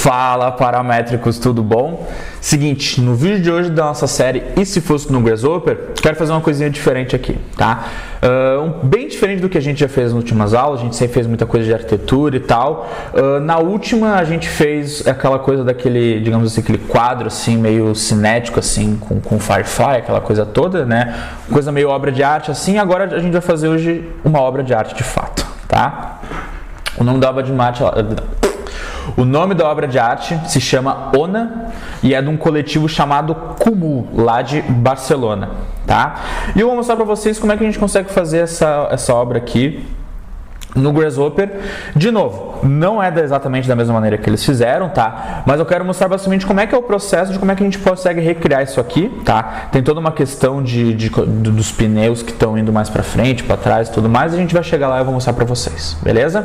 Fala, paramétricos, tudo bom? Seguinte, no vídeo de hoje da nossa série E se fosse no Grasshopper, quero fazer uma coisinha diferente aqui, tá? Bem diferente do que a gente já fez nas últimas aulas, a gente sempre fez muita coisa de arquitetura e tal. Na última a gente fez aquela coisa daquele, digamos assim, aquele quadro assim, meio cinético assim, com Firefly, aquela coisa toda, né? Coisa meio obra de arte assim. Agora a gente vai fazer hoje uma obra de arte de fato, tá? O nome da obra de arte se chama Ona e é de um coletivo chamado Kumu, lá de Barcelona, tá? E eu vou mostrar para vocês como é que a gente consegue fazer essa obra aqui no Grasshopper. De novo, não é exatamente da mesma maneira que eles fizeram, tá? Mas eu quero mostrar basicamente como é que é o processo de como é que a gente consegue recriar isso aqui, tá? Tem toda uma questão dos pneus que estão indo mais para frente, para trás e tudo mais. A gente vai chegar lá e eu vou mostrar para vocês, beleza?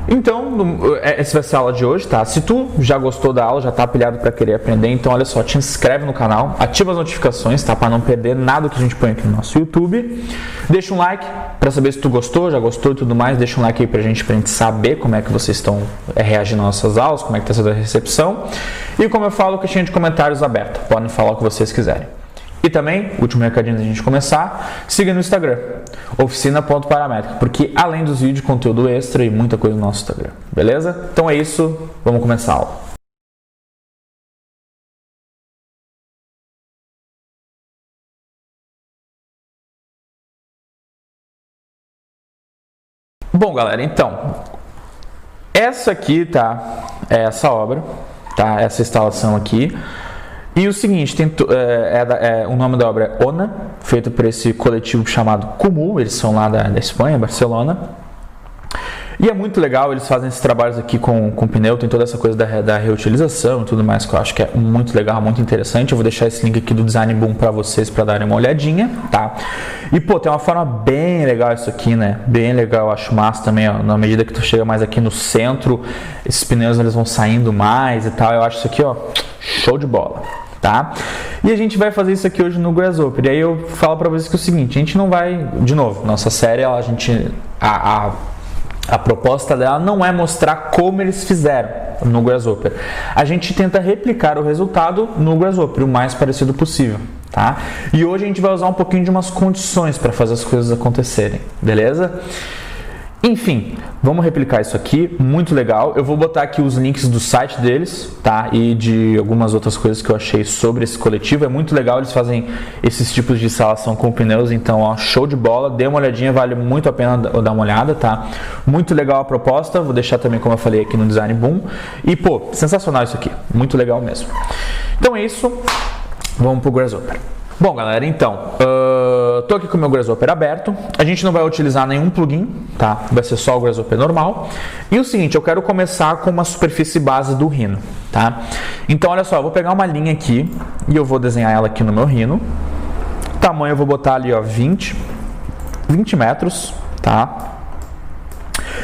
Então, essa vai ser a aula de hoje, tá? Se tu já gostou da aula, já tá pilhado para querer aprender, então olha só, te inscreve no canal, ativa as notificações, tá? Para não perder nada que a gente põe aqui no nosso YouTube. Deixa um like para saber se tu gostou, já gostou e tudo mais. Deixa um like aí pra gente saber como é que vocês estão reagindo às nossas aulas, como é que tá sendo a recepção. E como eu falo, caixinha de comentários aberta, podem falar o que vocês quiserem. E também, último recadinho da gente começar, siga no Instagram, oficina.paramétrica, porque além dos vídeos, conteúdo extra e muita coisa no nosso Instagram, beleza? Então é isso, vamos começar a aula. Bom, galera, então, essa aqui, tá, é essa obra, tá, essa instalação aqui. E o seguinte, o nome da obra é Ona, feito por esse coletivo chamado Kumu, eles são lá da Espanha, Barcelona. E é muito legal, eles fazem esses trabalhos aqui com pneu, tem toda essa coisa da reutilização e tudo mais, que eu acho que é muito legal, muito interessante. Eu vou deixar esse link aqui do Design Boom para vocês, para darem uma olhadinha, tá? E, pô, tem uma forma bem legal isso aqui, né? Bem legal, eu acho massa também, ó, na medida que tu chega mais aqui no centro, esses pneus eles vão saindo mais e tal, eu acho isso aqui, ó, show de bola. Tá? E a gente vai fazer isso aqui hoje no Grasshopper. E aí eu falo para vocês que é o seguinte, a gente não vai, de novo, nossa série, a proposta dela não é mostrar como eles fizeram no Grasshopper. A gente tenta replicar o resultado no Grasshopper, o mais parecido possível, tá? E hoje a gente vai usar um pouquinho de umas condições para fazer as coisas acontecerem, beleza? Enfim, vamos replicar isso aqui, muito legal. Eu vou botar aqui os links do site deles, tá? E de algumas outras coisas que eu achei sobre esse coletivo. É muito legal, eles fazem esses tipos de instalação com pneus, então, ó, show de bola. Dê uma olhadinha, vale muito a pena dar uma olhada, tá? Muito legal a proposta, vou deixar também, como eu falei, aqui no Design Boom. E, pô, sensacional isso aqui, muito legal mesmo. Então é isso, vamos pro Grasshopper. Bom, galera, então, tô aqui com o meu Grasshopper aberto, a gente não vai utilizar nenhum plugin, tá? Vai ser só o Grasshopper normal. E o seguinte, eu quero começar com uma superfície base do Rhino, tá? Então, olha só, eu vou pegar uma linha aqui e eu vou desenhar ela aqui no meu Rhino. Tamanho eu vou botar ali, ó, 20 metros, tá?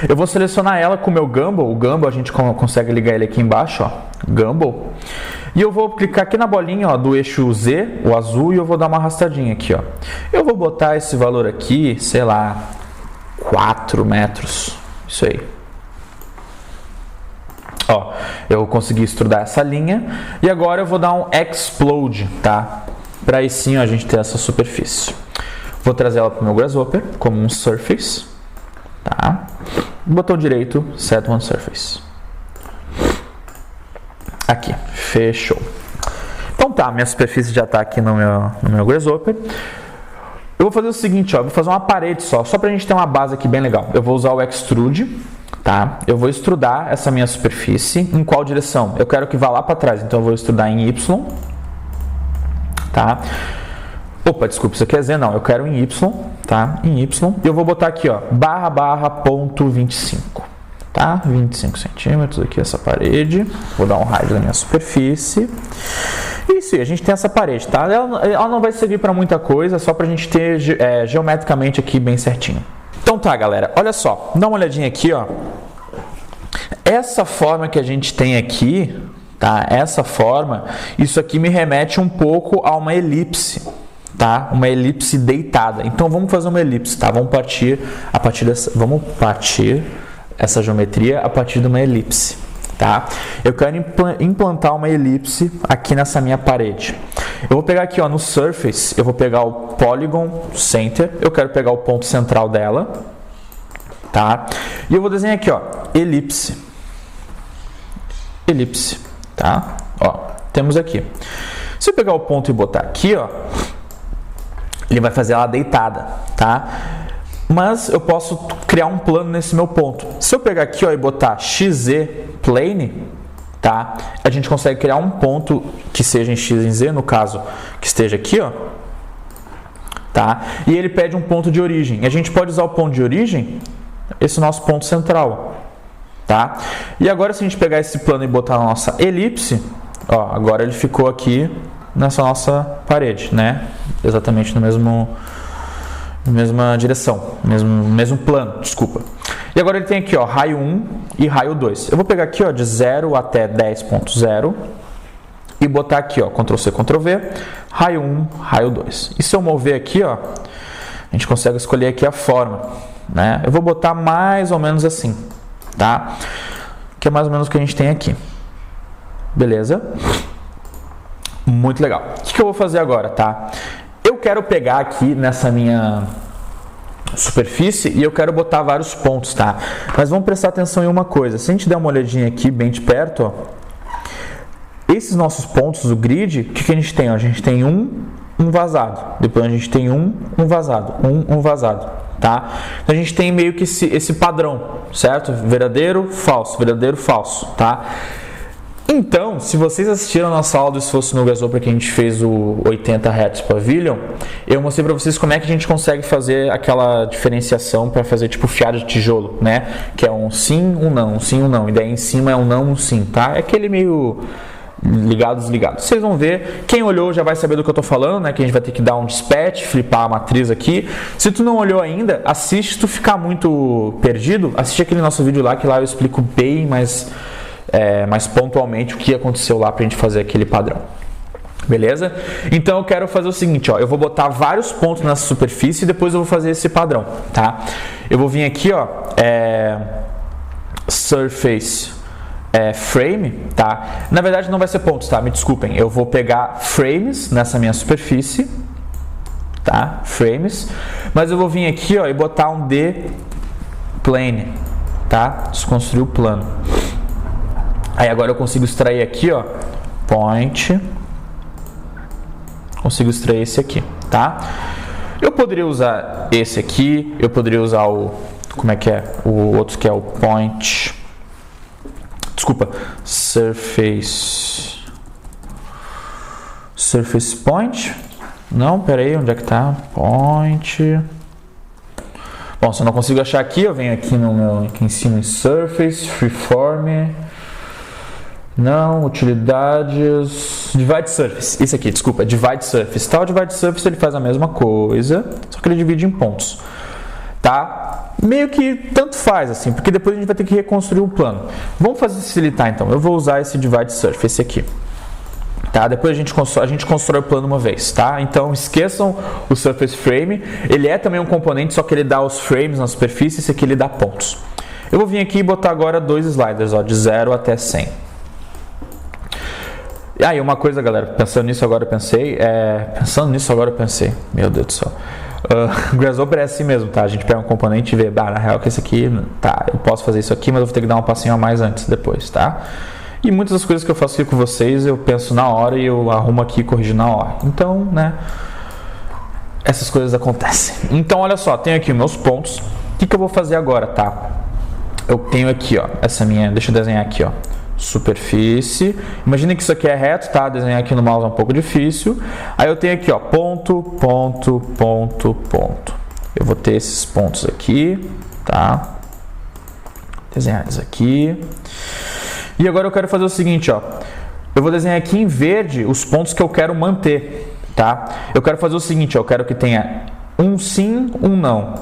Eu vou selecionar ela com o meu Gumball, o Gumball a gente consegue ligar ele aqui embaixo, ó, Gumball. E eu vou clicar aqui na bolinha, ó, do eixo Z, o azul, e eu vou dar uma arrastadinha aqui, ó. Eu vou botar esse valor aqui, sei lá, 4 metros, isso aí. Ó, eu consegui extrudar essa linha, e agora eu vou dar um Explode, tá? Para aí sim, ó, a gente ter essa superfície. Vou trazer ela para o meu Grasshopper, como um Surface, tá? Botão direito, Set on Surface. Aqui, fechou. Então tá, minha superfície já está aqui no meu Grasshopper. Eu vou fazer o seguinte, ó, vou fazer uma parede só pra gente ter uma base aqui bem legal. Eu vou usar o Extrude, tá? Eu vou extrudar essa minha superfície em qual direção? Eu quero que vá lá para trás, então eu vou extrudar em Y, tá? Opa, desculpa, isso aqui é Z, não, eu quero em Y, tá? Em Y, e eu vou botar aqui, ó, ponto 25. Tá? 25 centímetros aqui essa parede. Vou dar um raio da minha superfície. Isso aí, a gente tem essa parede, tá? Ela não vai servir para muita coisa, só para a gente ter geometricamente aqui bem certinho. Então tá, galera, olha só, dá uma olhadinha aqui, ó. Essa forma que a gente tem aqui, tá? Essa forma, isso aqui me remete um pouco a uma elipse. Tá? Uma elipse deitada. Então vamos fazer uma elipse, tá? Vamos partir essa geometria a partir de uma elipse, tá? eu quero implantar uma elipse aqui nessa minha parede. Eu vou pegar aqui, ó, no Surface, eu vou pegar o Polygon Center, eu quero pegar o ponto central dela, tá? E eu vou desenhar aqui, ó, elipse, tá? Ó, temos aqui. Se eu pegar o ponto e botar aqui, ó, ele vai fazer ela deitada, tá? Mas eu posso criar um plano nesse meu ponto. Se eu pegar aqui, ó, e botar XZ Plane, tá? A gente consegue criar um ponto que seja em X em Z, no caso, que esteja aqui, ó, tá? E ele pede um ponto de origem. A gente pode usar o ponto de origem, esse nosso ponto central, tá? E agora, se a gente pegar esse plano e botar na nossa elipse, ó, agora ele ficou aqui nessa nossa parede, né? Exatamente na mesma direção, mesmo plano, desculpa. E agora ele tem aqui, ó, raio 1 e raio 2. Eu vou pegar aqui, ó, de 0 até 10.0 e botar aqui, ó, Ctrl C, Ctrl V, raio 1, raio 2. E se eu mover aqui, ó, a gente consegue escolher aqui a forma, né? Eu vou botar mais ou menos assim, tá? Que é mais ou menos o que a gente tem aqui. Beleza? Muito legal. O que eu vou fazer agora, tá? Eu quero pegar aqui nessa minha superfície e eu quero botar vários pontos, tá? Mas vamos prestar atenção em uma coisa. Se a gente der uma olhadinha aqui bem de perto, ó, esses nossos pontos do grid, o que a gente tem? Ó, a gente tem um vazado. Depois a gente tem um vazado. Um vazado, tá? Então a gente tem meio que esse padrão, certo? Verdadeiro, falso, tá? Então, se vocês assistiram a nossa aula do esforço no Grasshopper que a gente fez o 80 Hz Pavilion, eu mostrei para vocês como é que a gente consegue fazer aquela diferenciação para fazer tipo fiado de tijolo, né? Que é um sim, um não, um sim, um não. E daí em cima é um não, um sim, tá? É aquele meio ligado, desligado. Vocês vão ver, quem olhou já vai saber do que eu tô falando, né? Que a gente vai ter que dar um dispatch, flipar a matriz aqui. Se tu não olhou ainda, assiste. Se tu ficar muito perdido, assiste aquele nosso vídeo lá, que lá eu explico bem mais pontualmente o que aconteceu lá pra gente fazer aquele padrão. Beleza? Então eu quero fazer o seguinte, ó, eu vou botar vários pontos nessa superfície e depois eu vou fazer esse padrão, tá? Eu vou vir aqui, ó, Surface Frame, tá? Na verdade não vai ser pontos, tá? Me desculpem. Eu vou pegar frames nessa minha superfície, tá? Frames. Mas eu vou vir aqui, ó, e botar um D-plane, tá? Desconstruir o plano. Aí agora eu consigo extrair aqui, ó, point. Consigo extrair esse aqui, tá? Eu poderia usar esse aqui, eu poderia usar o, como é que é? O outro que é o point. Desculpa, surface point. Não, pera aí, onde é que tá? Point. Bom, se eu não consigo achar aqui, eu venho aqui no meu, aqui em cima em surface, freeform. Não, utilidades, divide surface, isso aqui, desculpa, divide surface, tá? O divide surface ele faz a mesma coisa, só que ele divide em pontos, tá? Meio que tanto faz assim, porque depois a gente vai ter que reconstruir o plano. Vamos facilitar então, eu vou usar esse divide surface aqui, tá? Depois a gente constrói o plano uma vez, tá? Então esqueçam o surface frame, ele é também um componente, só que ele dá os frames na superfície, esse aqui ele dá pontos. Eu vou vir aqui e botar agora dois sliders, ó, de 0 até 100. E aí, uma coisa, galera, pensando nisso agora eu pensei, meu Deus do céu, o Grasshopper é assim mesmo, tá? A gente pega um componente e vê, na real que esse aqui, tá, eu posso fazer isso aqui, mas eu vou ter que dar um passinho a mais antes, depois, tá? E muitas das coisas que eu faço aqui com vocês, eu penso na hora e eu arrumo aqui e corrijo na hora. Então, né, essas coisas acontecem. Então, olha só, tenho aqui meus pontos. O que eu vou fazer agora, tá? Eu tenho aqui, ó, essa minha, deixa eu desenhar aqui, ó, superfície. Imagina que isso aqui é reto, tá? Desenhar aqui no mouse é um pouco difícil. Aí eu tenho aqui, ó, ponto, ponto, ponto, ponto. Eu vou ter esses pontos aqui, tá? Desenhar eles aqui. E agora eu quero fazer o seguinte, ó. Eu vou desenhar aqui em verde os pontos que eu quero manter, tá? Eu quero fazer o seguinte, ó. Eu quero que tenha um sim, um não.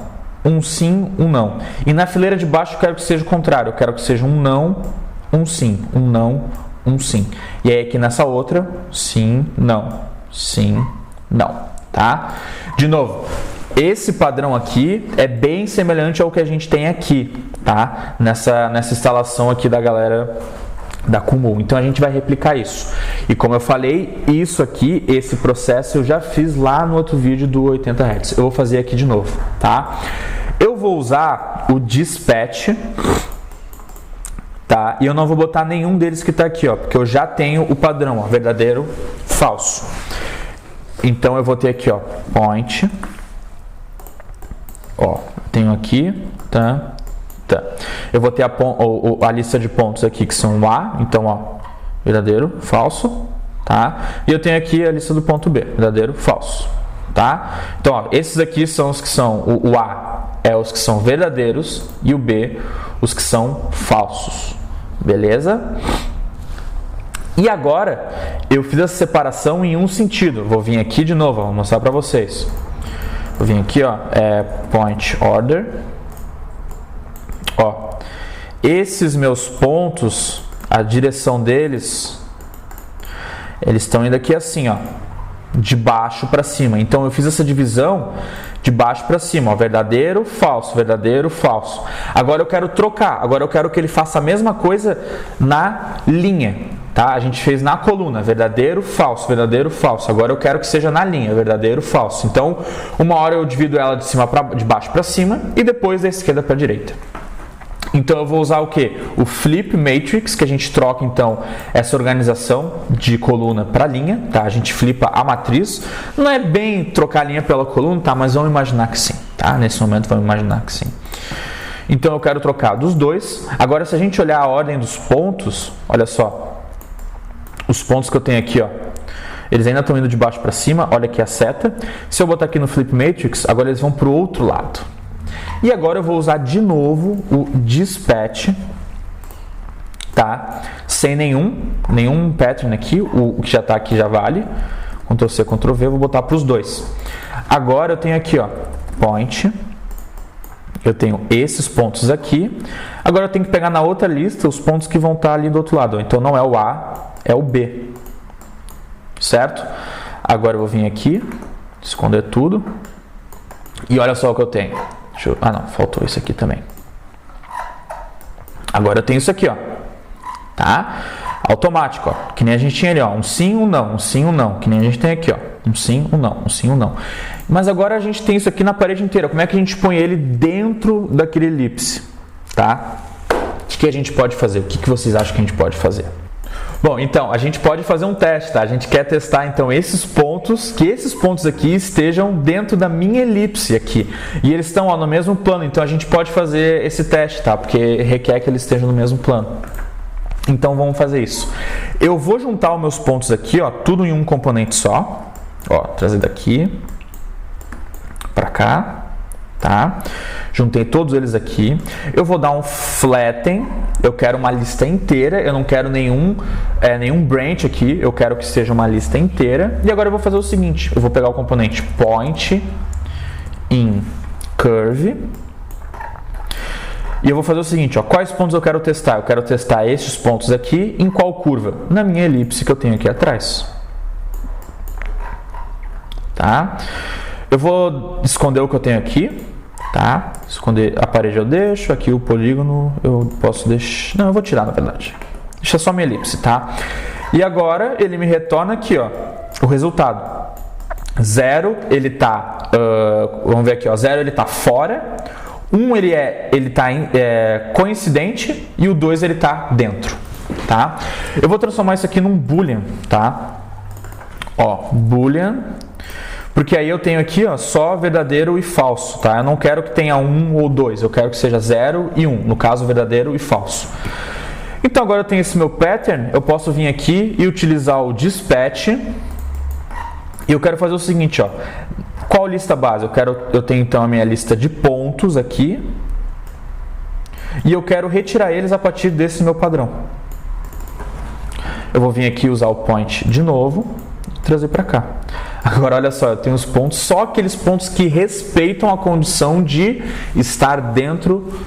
Um sim, um não. E na fileira de baixo eu quero que seja o contrário. Eu quero que seja um não, um sim, um não, um sim. E aí aqui nessa outra, sim, não, tá? De novo, esse padrão aqui é bem semelhante ao que a gente tem aqui, tá? Nessa instalação aqui da galera da Kumul. Então a gente vai replicar isso. E como eu falei, isso aqui, esse processo eu já fiz lá no outro vídeo do 80 Hz. Eu vou fazer aqui de novo, tá? Eu vou usar o dispatch, tá? E eu não vou botar nenhum deles que está aqui, ó, porque eu já tenho o padrão, ó, verdadeiro, falso. Então eu vou ter aqui, ó, point, ó, tenho aqui, tá? Tá. Eu vou ter a lista de pontos aqui que são o A, então ó, verdadeiro, falso, tá? E eu tenho aqui a lista do ponto B, verdadeiro, falso, tá? Então ó, esses aqui são os que são, o A é os que são verdadeiros e o B os que são falsos, beleza? E agora eu fiz essa separação em um sentido. Vou vir aqui de novo, vou mostrar para vocês. Vou vir aqui, ó, point order. Ó, esses meus pontos, a direção deles, eles estão indo aqui assim, ó, de baixo para cima. Então eu fiz essa divisão de baixo para cima, ó, verdadeiro, falso, verdadeiro, falso. Agora eu quero trocar, agora eu quero que ele faça a mesma coisa na linha, tá? A gente fez na coluna, verdadeiro, falso, verdadeiro, falso. Agora eu quero que seja na linha, verdadeiro, falso. Então, uma hora eu divido ela de baixo para cima e depois da esquerda para a direita. Então eu vou usar o que? O flip matrix, que a gente troca então essa organização de coluna para linha, tá? A gente flipa a matriz. Não é bem trocar a linha pela coluna, tá? Mas vamos imaginar que sim, tá? Nesse momento vamos imaginar que sim. Então eu quero trocar dos dois. Agora se a gente olhar a ordem dos pontos, olha só. Os pontos que eu tenho aqui, ó, eles ainda estão indo de baixo para cima, olha aqui a seta. Se eu botar aqui no flip matrix, agora eles vão para o outro lado. E agora eu vou usar de novo o dispatch, tá? Sem nenhum pattern aqui, o que já está aqui já vale. Ctrl C, Ctrl V, eu vou botar para os dois. Agora eu tenho aqui, ó, point, eu tenho esses pontos aqui. Agora eu tenho que pegar na outra lista os pontos que vão estar ali do outro lado. Então não é o A, é o B, certo? Agora eu vou vir aqui, esconder tudo. E olha só o que eu tenho. Ah não, faltou isso aqui também. Agora eu tenho isso aqui, ó, tá? Automático, ó, que nem a gente tinha ali, ó, um sim, um não, um sim, um não, que nem a gente tem aqui, ó, um sim, um não, um sim, um não. Mas agora a gente tem isso aqui na parede inteira. Como é que a gente põe ele dentro daquele elipse, tá? O que a gente pode fazer? O que vocês acham que a gente pode fazer? Bom, então, a gente pode fazer um teste, tá? A gente quer testar, então, esses pontos, que esses pontos aqui estejam dentro da minha elipse aqui. E eles estão, ó, no mesmo plano, então a gente pode fazer esse teste, tá? Porque requer que eles estejam no mesmo plano. Então, vamos fazer isso. Eu vou juntar os meus pontos aqui, ó, tudo em um componente só. Ó, trazer daqui para cá, tá? Juntei todos eles aqui. Eu vou dar um flatten. Eu quero uma lista inteira. Eu não quero nenhum branch aqui. Eu quero que seja uma lista inteira. E agora eu vou fazer o seguinte. Eu vou pegar o componente point in curve. E eu vou fazer o seguinte, ó. Quais pontos eu quero testar? Eu quero testar esses pontos aqui. Em qual curva? Na minha elipse que eu tenho aqui atrás. Tá? Eu vou esconder o que eu tenho aqui. Tá? Esconder a parede eu deixo, aqui o polígono eu posso deixar, não, eu vou tirar na verdade, deixa só minha elipse, tá? E agora ele me retorna aqui, ó, o resultado, 0 ele tá, vamos ver aqui, ó, 0 ele tá fora, 1 ele tá coincidente e o 2 ele tá dentro, tá? Eu vou transformar isso aqui num boolean, tá? Ó, boolean. Porque aí eu tenho aqui, ó, só verdadeiro e falso, tá? Eu não quero que tenha 1 ou 2, eu quero que seja 0 e 1, no caso verdadeiro e falso. Então agora eu tenho esse meu pattern, eu posso vir aqui e utilizar o dispatch. E eu quero fazer o seguinte, ó. Qual lista base? Eu tenho então a minha lista de pontos aqui. E eu quero retirar eles a partir desse meu padrão. Eu vou vir aqui usar o point de novo e trazer para cá. Agora olha só, eu tenho os pontos, só aqueles pontos que respeitam a condição de estar dentro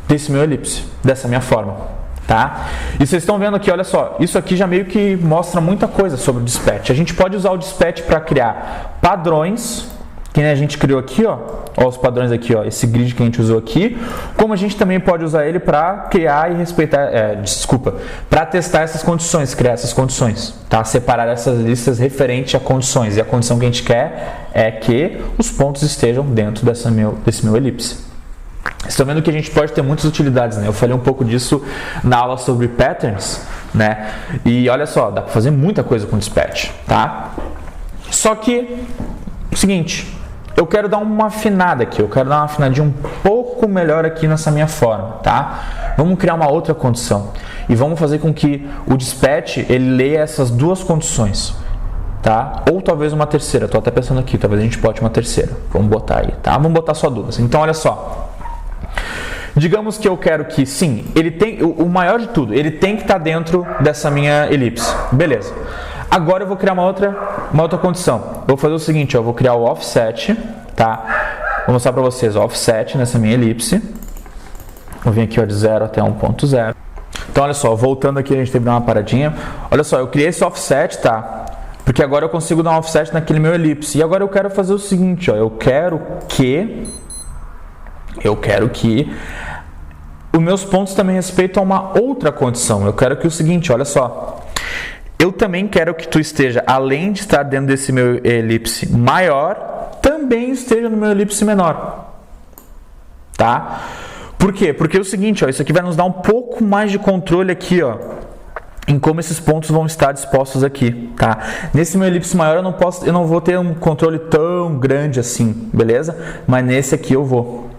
desse meu elipse, dessa minha forma, tá? E vocês estão vendo aqui, olha só, isso aqui já meio que mostra muita coisa sobre o dispatch. A gente pode usar o dispatch para criar padrões, que nem a gente criou aqui, ó os padrões aqui, ó, esse grid que a gente usou aqui, como a gente também pode usar ele para criar e respeitar, para testar essas condições, criar essas condições, tá? Separar essas listas referente a condições, e a condição que a gente quer é que os pontos estejam dentro desse meu elipse. Vocês estão vendo que a gente pode ter muitas utilidades, né? Eu falei um pouco disso na aula sobre patterns, né? E olha só, dá para fazer muita coisa com dispatch, tá? Só que, o seguinte, eu quero dar uma afinada aqui, eu quero dar uma afinadinha um pouco melhor aqui nessa minha forma, tá? Vamos criar uma outra condição e vamos fazer com que o dispatch ele leia essas duas condições, tá? Ou talvez uma terceira, tô até pensando aqui, talvez a gente bote uma terceira, vamos botar aí, tá? Vamos botar só duas. Então, olha só, digamos que eu quero que, sim, ele tem, o maior de tudo, ele tem que estar dentro dessa minha elipse, beleza. Agora eu vou criar uma outra condição. Eu vou fazer o seguinte, ó, eu vou criar o offset, tá? Vou mostrar para vocês o offset nessa minha elipse. Vou vir aqui ó, de 0 até 1.0. Então, olha só, voltando aqui, a gente teve que dar uma paradinha. Olha só, eu criei esse offset, tá? Porque agora eu consigo dar um offset naquele meu elipse. E agora eu quero fazer o seguinte, ó, eu quero que os meus pontos também respeitam uma outra condição. Eu quero que o seguinte, olha só. Eu também quero que tu esteja, além de estar dentro desse meu elipse maior, também esteja no meu elipse menor. Tá? Por quê? Porque é o seguinte, ó, isso aqui vai nos dar um pouco mais de controle aqui, ó, em como esses pontos vão estar dispostos aqui, tá? Nesse meu elipse maior eu não vou ter um controle tão grande assim, beleza? Mas nesse aqui eu vou.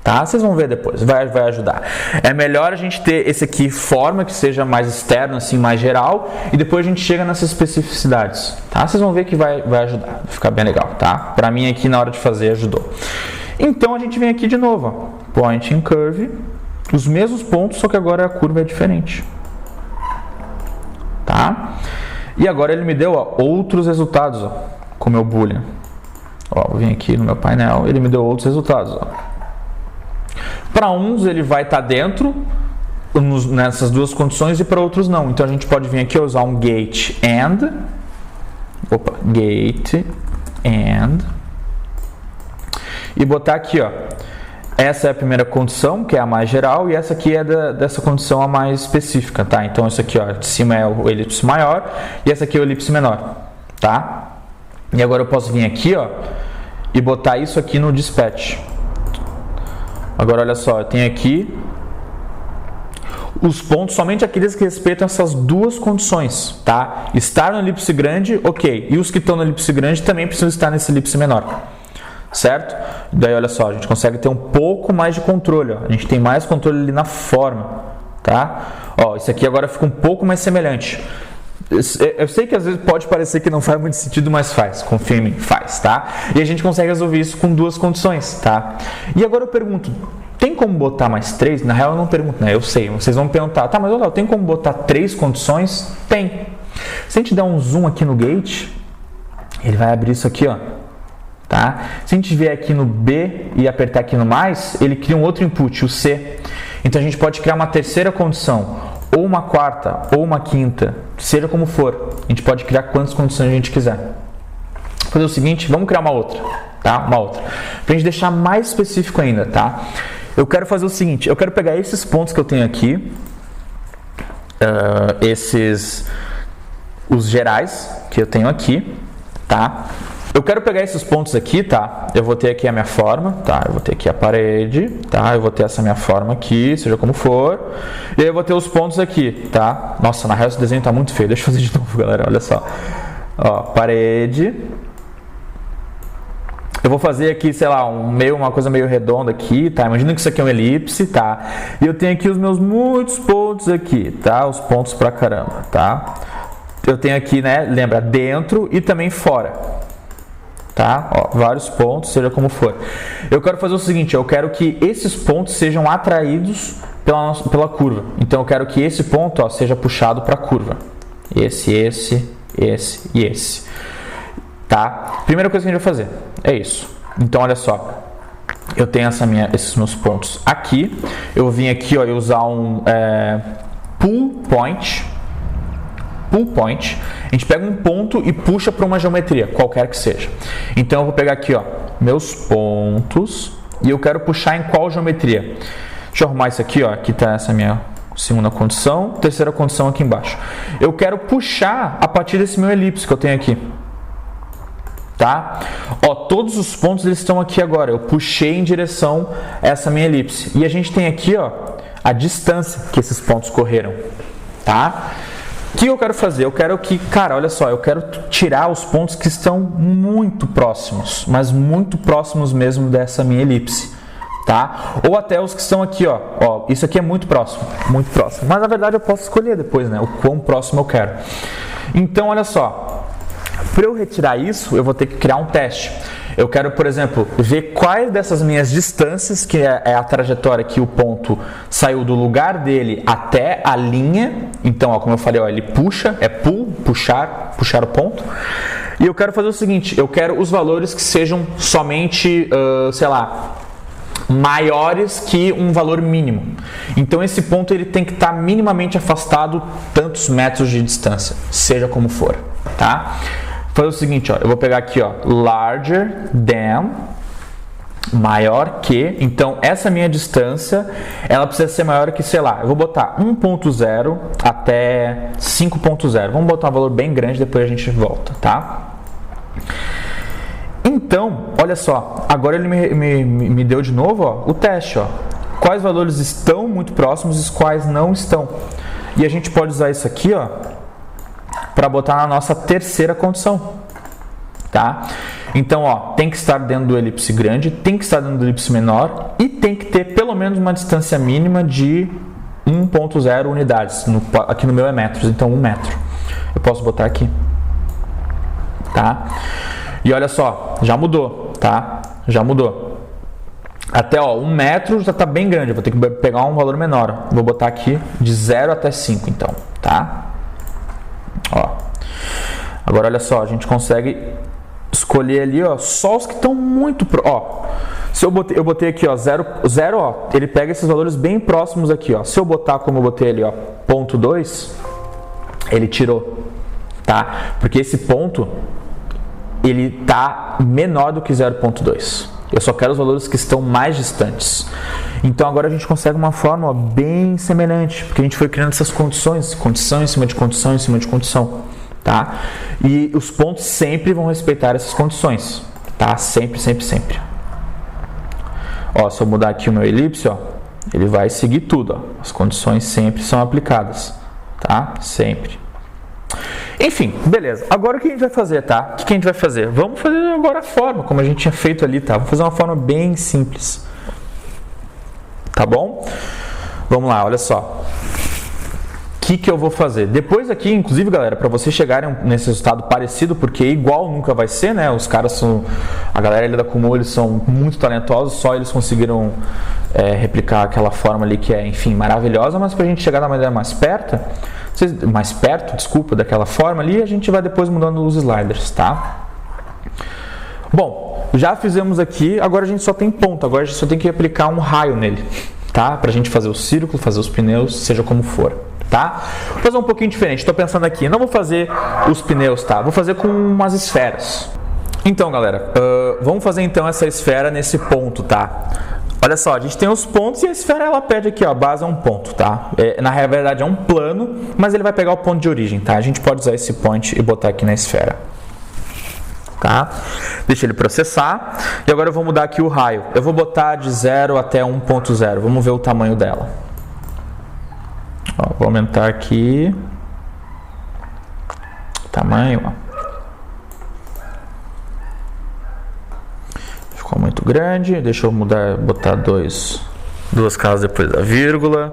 Tá? Vocês vão ver depois, vai ajudar. É melhor a gente ter esse aqui forma que seja mais externo, assim, mais geral, e depois a gente chega nessas especificidades, tá? Vocês vão ver que vai ajudar, vai ficar bem legal, tá? Pra mim aqui na hora de fazer ajudou. Então a gente vem aqui de novo, ó, point in curve, os mesmos pontos, só que agora a curva é diferente, tá? E agora ele me deu, ó, outros resultados, ó, com o meu boolean. Ó, vou vir aqui no meu painel, ele me deu outros resultados, ó. Para uns ele vai estar dentro nessas duas condições e para outros não. Então a gente pode vir aqui usar um gate and, e botar aqui, ó. Essa é a primeira condição, que é a mais geral, e essa aqui é dessa condição a mais específica, tá? Então isso aqui, ó, de cima é o elipse maior e essa aqui é o elipse menor, tá? E agora eu posso vir aqui, ó, e botar isso aqui no dispatch. Agora, olha só, eu tenho aqui os pontos, somente aqueles que respeitam essas duas condições, tá? Estar no elipse grande, ok. E os que estão no elipse grande também precisam estar nesse elipse menor, certo? Daí, olha só, a gente consegue ter um pouco mais de controle, ó. A gente tem mais controle ali na forma, tá? Ó, isso aqui agora fica um pouco mais semelhante. Eu sei que às vezes pode parecer que não faz muito sentido, mas faz, confia em mim, faz, tá? E a gente consegue resolver isso com duas condições, tá? E agora eu pergunto, tem como botar mais três? Na real eu não pergunto, né? Eu sei, vocês vão perguntar, tá, mas olha, tem como botar três condições? Tem. Se a gente der um zoom aqui no gate, ele vai abrir isso aqui, ó, tá? Se a gente vier aqui no B e apertar aqui no mais, ele cria um outro input, o C. Então a gente pode criar uma terceira condição, ou uma quarta, ou uma quinta, seja como for. A gente pode criar quantas condições a gente quiser. Vou fazer o seguinte, vamos criar uma outra, tá? Uma outra. Pra gente deixar mais específico ainda, tá? Eu quero fazer o seguinte, eu quero pegar esses pontos que eu tenho aqui, os gerais que eu tenho aqui, tá? Eu quero pegar esses pontos aqui, tá? Eu vou ter aqui a minha forma, tá? Eu vou ter aqui a parede, tá? Eu vou ter essa minha forma aqui, seja como for. E aí eu vou ter os pontos aqui, tá? Nossa, na real esse desenho tá muito feio. Deixa eu fazer de novo, galera. Olha só. Ó, parede. Eu vou fazer aqui, sei lá, uma coisa meio redonda aqui, tá? Imagina que isso aqui é um elipse, tá? E eu tenho aqui os meus muitos pontos aqui, tá? Os pontos pra caramba, tá? Eu tenho aqui, né? Lembra, dentro e também fora. Tá? Ó, vários pontos, seja como for. Eu quero fazer o seguinte, eu quero que esses pontos sejam atraídos pela curva. Então eu quero que esse ponto, ó, seja puxado para a curva. Esse e esse. Tá? Primeira coisa que a gente vai fazer é isso. Então olha só, eu tenho esses meus pontos aqui. Eu vim aqui, ó, e usar um pull point. pull point. A gente pega um ponto e puxa para uma geometria, qualquer que seja. Então eu vou pegar aqui, ó, meus pontos e eu quero puxar em qual geometria? Deixa eu arrumar isso aqui, ó. Aqui está essa minha segunda condição, terceira condição aqui embaixo. Eu quero puxar a partir desse meu elipse que eu tenho aqui. Tá? Ó, todos os pontos eles estão aqui agora. Eu puxei em direção a essa minha elipse. E a gente tem aqui, ó, a distância que esses pontos correram. Tá? O que eu quero fazer? Eu quero que, cara, olha só, eu quero tirar os pontos que estão muito próximos, mas muito próximos mesmo dessa minha elipse. Tá? Ou até os que estão aqui, ó, isso aqui é muito próximo, mas na verdade eu posso escolher depois, né, o quão próximo eu quero. Então, olha só, para eu retirar isso, eu vou ter que criar um teste. Eu quero, por exemplo, ver quais dessas minhas distâncias, que é a trajetória que o ponto saiu do lugar dele até a linha. Então, ó, como eu falei, ó, ele puxa, é pull, puxar o ponto. E eu quero fazer o seguinte, eu quero os valores que sejam somente, sei lá, maiores que um valor mínimo. Então esse ponto ele tem que estar minimamente afastado tantos metros de distância, seja como for, tá? Vou fazer o seguinte, ó, eu vou pegar aqui, ó, larger than, maior que, então essa minha distância, ela precisa ser maior que, sei lá, eu vou botar 1.0 até 5.0, vamos botar um valor bem grande, depois a gente volta, tá? Então, olha só, agora ele me deu de novo, ó, o teste, ó, quais valores estão muito próximos e quais não estão. E a gente pode usar isso aqui, ó, para botar na nossa terceira condição, tá? Então, ó, tem que estar dentro do elipse grande, tem que estar dentro do elipse menor e tem que ter pelo menos uma distância mínima de 1.0 unidades, aqui no meu é metros, então 1 metro. Eu posso botar aqui, tá? E olha só, já mudou, tá? Já mudou. Até, ó, 1 metro já está bem grande, eu vou ter que pegar um valor menor. Vou botar aqui de 0 até 5, então, tá? Ó. Agora, olha só, a gente consegue escolher ali, ó, só os que estão muito... Ó, se eu botei aqui, ó, 0, ó, ele pega esses valores bem próximos aqui, ó. Se eu botar como eu botei ali, ó, 0.2, ele tirou, tá? Porque esse ponto... ele está menor do que 0.2. Eu só quero os valores que estão mais distantes. Então agora a gente consegue uma fórmula bem semelhante, porque a gente foi criando essas condições, condição em cima de condição em cima de condição, tá? E os pontos sempre vão respeitar essas condições, tá? Sempre, sempre, sempre. Ó, se eu mudar aqui o meu elipse, ó, ele vai seguir tudo, ó. As condições sempre são aplicadas, tá? Sempre. Enfim, beleza. Agora o que a gente vai fazer, tá? O que a gente vai fazer? Vamos fazer agora a forma, como a gente tinha feito ali, tá? Vamos fazer uma forma bem simples. Tá bom? Vamos lá, olha só. O que eu vou fazer? Depois aqui, inclusive, galera, para vocês chegarem nesse resultado parecido, porque igual nunca vai ser, né? Os caras são... A galera ali da Kumho, eles são muito talentosos, só eles conseguiram replicar aquela forma ali que é, enfim, maravilhosa, mas pra gente chegar da maneira mais perto, daquela forma ali, a gente vai depois mudando os sliders, tá? Bom, já fizemos aqui, agora a gente só tem ponto, agora a gente só tem que aplicar um raio nele, tá? Pra gente fazer o círculo, fazer os pneus, seja como for, tá? Vou fazer um pouquinho diferente, estou pensando aqui, não vou fazer os pneus, tá? Vou fazer com umas esferas. Então, galera, vamos fazer então essa esfera nesse ponto, tá? Olha só, a gente tem os pontos e a esfera ela pede aqui, ó, a base é um ponto, tá? Na verdade é um plano, mas ele vai pegar o ponto de origem, tá? A gente pode usar esse point e botar aqui na esfera, tá? Deixa ele processar. E agora eu vou mudar aqui o raio. Eu vou botar de 0 até 1.0. Vamos ver o tamanho dela. Ó, vou aumentar aqui o tamanho, ó. Ficou muito grande, deixa eu mudar, botar duas casas depois da vírgula.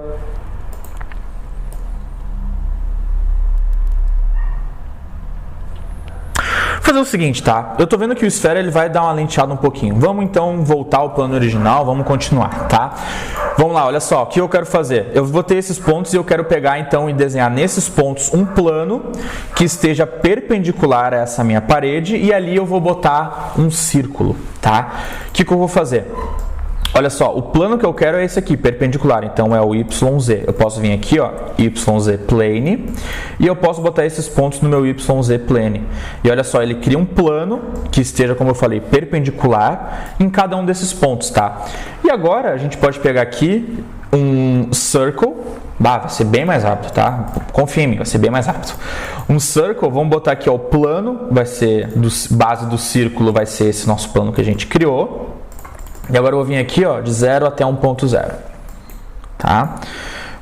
Vou fazer o seguinte, tá? Eu tô vendo que o esfera ele vai dar uma lenteada um pouquinho. Vamos então voltar ao plano original, vamos continuar, tá? Vamos lá, olha só, o que eu quero fazer? Eu vou ter esses pontos e eu quero pegar então e desenhar nesses pontos um plano que esteja perpendicular a essa minha parede e ali eu vou botar um círculo, tá? O que eu vou fazer? Olha só, o plano que eu quero é esse aqui, perpendicular, então é o YZ. Eu posso vir aqui, ó, YZ plane, e eu posso botar esses pontos no meu YZ plane. E olha só, ele cria um plano que esteja, como eu falei, perpendicular em cada um desses pontos, tá? E agora a gente pode pegar aqui um circle, vai ser bem mais rápido, tá? Confia em mim, vai ser bem mais rápido. Um circle, vamos botar aqui, ó, o plano, vai ser, base do círculo vai ser esse nosso plano que a gente criou. E agora eu vou vir aqui, ó, de 0 até 1.0, tá?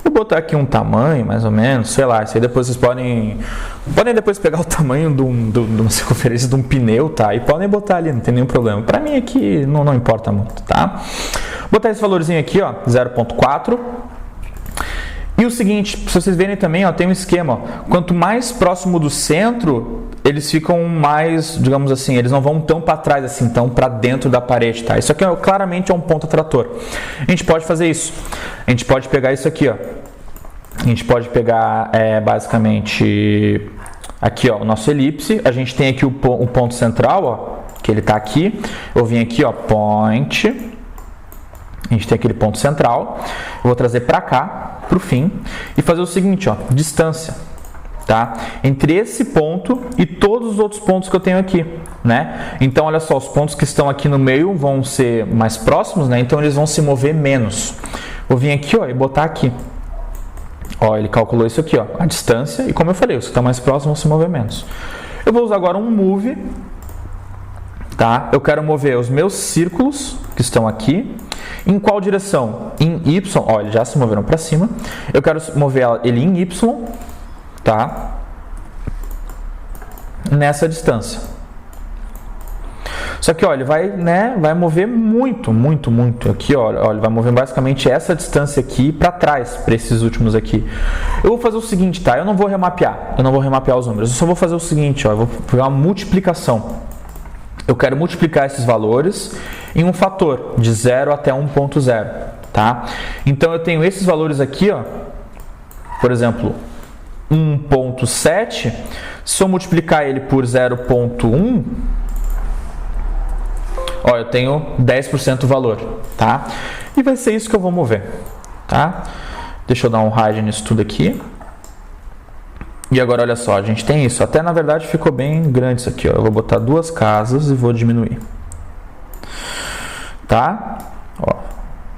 Vou botar aqui um tamanho, mais ou menos, sei lá, isso aí depois vocês podem depois pegar o tamanho de uma circunferência de um pneu, tá? E podem botar ali, não tem nenhum problema. Pra mim aqui não importa muito, tá? Vou botar esse valorzinho aqui, ó, 0.4. E o seguinte, se vocês verem também, ó, tem um esquema, ó, quanto mais próximo do centro, eles ficam mais, digamos assim, eles não vão tão para trás assim, tão para dentro da parede, tá? Isso aqui claramente é um ponto atrator. A gente pode fazer isso. A gente pode pegar isso aqui, ó. A gente pode pegar basicamente aqui, ó, o nosso elipse. A gente tem aqui o ponto central, ó, que ele tá aqui. Eu vim aqui, ó, point. A gente tem aquele ponto central. Eu vou trazer para cá, para o fim, e fazer o seguinte, ó, distância, tá? Entre esse ponto e todos os outros pontos que eu tenho aqui, né? Então, olha só, os pontos que estão aqui no meio vão ser mais próximos, né? Então, eles vão se mover menos. Vou vir aqui, ó, e botar aqui. Ó, ele calculou isso aqui, ó, a distância, e como eu falei, os que estão mais próximos vão se mover menos. Eu vou usar agora um move, tá? Eu quero mover os meus círculos que estão aqui. Em qual direção? Em Y, ó, eles já se moveram para cima. Eu quero mover ele em Y, tá? Nessa distância. Só que, ó, ele vai, né, vai mover muito aqui, ó, ele vai mover basicamente essa distância aqui para trás, para esses últimos aqui. Eu vou fazer o seguinte, tá? Eu não vou remapear os números. Eu só vou fazer o seguinte, ó, eu vou pegar uma multiplicação. Eu quero multiplicar esses valores em um fator de 0 até 1.0, tá? Então eu tenho esses valores aqui, ó, por exemplo, 1.7, se eu multiplicar ele por 0.1, ó, eu tenho 10% do valor, tá? E vai ser isso que eu vou mover, tá? Deixa eu dar um hide nisso tudo aqui. E agora, olha só, a gente tem isso. Até, na verdade, ficou bem grande isso aqui, ó. Eu vou botar duas casas e vou diminuir. Tá? Ó,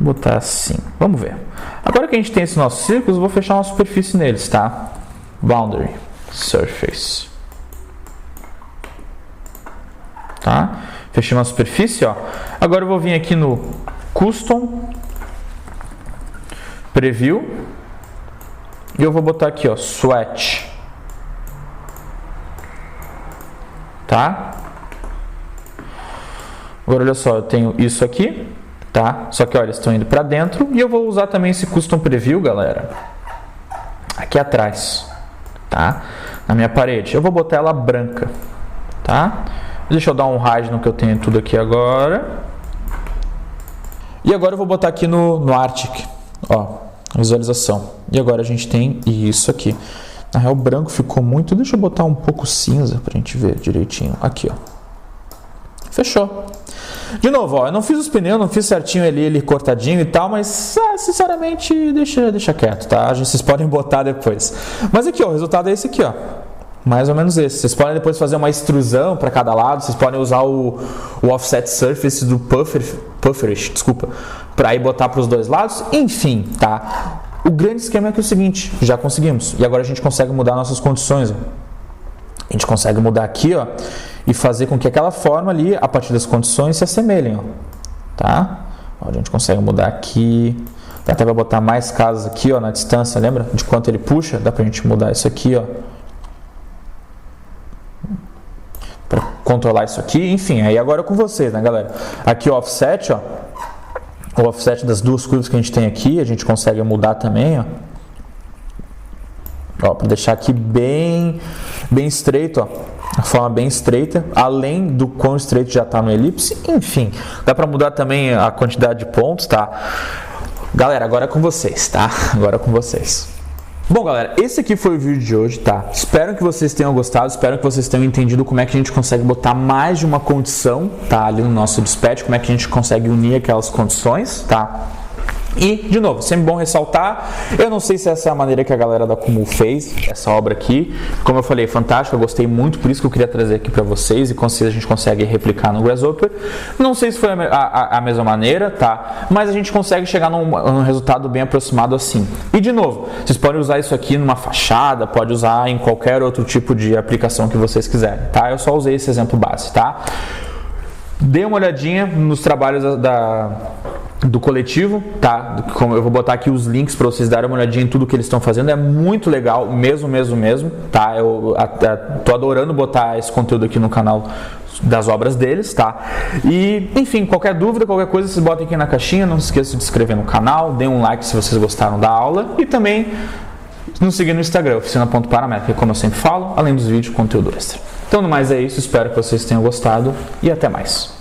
vou botar assim. Vamos ver. Agora que a gente tem esses nossos círculos, eu vou fechar uma superfície neles, tá? Boundary. Surface. Tá? Fechei uma superfície, ó. Agora eu vou vir aqui no Custom Preview. E eu vou botar aqui, ó, Swatch. Tá? Agora olha só, eu tenho isso aqui, tá? Só que olha, eles estão indo para dentro e eu vou usar também esse Custom Preview, galera, aqui atrás, tá? Na minha parede. Eu vou botar ela branca, tá? Deixa eu dar um hide no que eu tenho tudo aqui agora. E agora eu vou botar aqui no Arctic, ó, visualização. E agora a gente tem isso aqui. Na real, o branco ficou muito... Deixa eu botar um pouco cinza pra gente ver direitinho. Aqui, ó. Fechou. De novo, ó, eu não fiz os pneus, não fiz certinho ele cortadinho e tal, mas, sinceramente, deixa quieto, tá? Vocês podem botar depois. Mas aqui, ó, o resultado é esse aqui, ó. Mais ou menos esse. Vocês podem depois fazer uma extrusão para cada lado, vocês podem usar o offset surface do pufferish, desculpa, para ir botar para os dois lados. Enfim, tá? O grande esquema é que é o seguinte, já conseguimos. E agora a gente consegue mudar nossas condições. Ó. A gente consegue mudar aqui, ó, e fazer com que aquela forma ali, a partir das condições, se assemelhem, ó. Tá? Ó, a gente consegue mudar aqui. Dá até para botar mais casas aqui, ó, na distância, lembra? De quanto ele puxa, dá pra gente mudar isso aqui, ó. Para controlar isso aqui, enfim, aí agora é com vocês, né, galera? Aqui o offset, ó. O offset das duas curvas que a gente tem aqui, a gente consegue mudar também, ó. Ó, para deixar aqui bem estreito, ó. A forma bem estreita, além do quão estreito já está no elipse. Enfim, dá para mudar também a quantidade de pontos, tá? Galera, agora é com vocês, tá? Agora é com vocês. Bom, galera, esse aqui foi o vídeo de hoje, tá? Espero que vocês tenham gostado, espero que vocês tenham entendido como é que a gente consegue botar mais de uma condição, tá? Ali no nosso dispatch, como é que a gente consegue unir aquelas condições, tá? E, de novo, sempre bom ressaltar, eu não sei se essa é a maneira que a galera da Kumu fez, essa obra aqui. Como eu falei, fantástica, eu gostei muito, por isso que eu queria trazer aqui para vocês e com certeza a gente consegue replicar no Grasshopper. Não sei se foi a mesma maneira, tá? Mas a gente consegue chegar num resultado bem aproximado assim. E, de novo, vocês podem usar isso aqui numa fachada, pode usar em qualquer outro tipo de aplicação que vocês quiserem, tá? Eu só usei esse exemplo base, tá? Dê uma olhadinha nos trabalhos do coletivo, tá? Como eu vou botar aqui os links para vocês darem uma olhadinha em tudo que eles estão fazendo, é muito legal, mesmo, tá? Eu tô adorando botar esse conteúdo aqui no canal das obras deles, tá? E, enfim, qualquer dúvida, qualquer coisa, vocês botem aqui na caixinha, não se esqueçam de se inscrever no canal, deem um like se vocês gostaram da aula e também nos seguir no Instagram, oficina.paramétrica, como eu sempre falo, além dos vídeos, conteúdo extra. Então, no mais é isso, espero que vocês tenham gostado e até mais.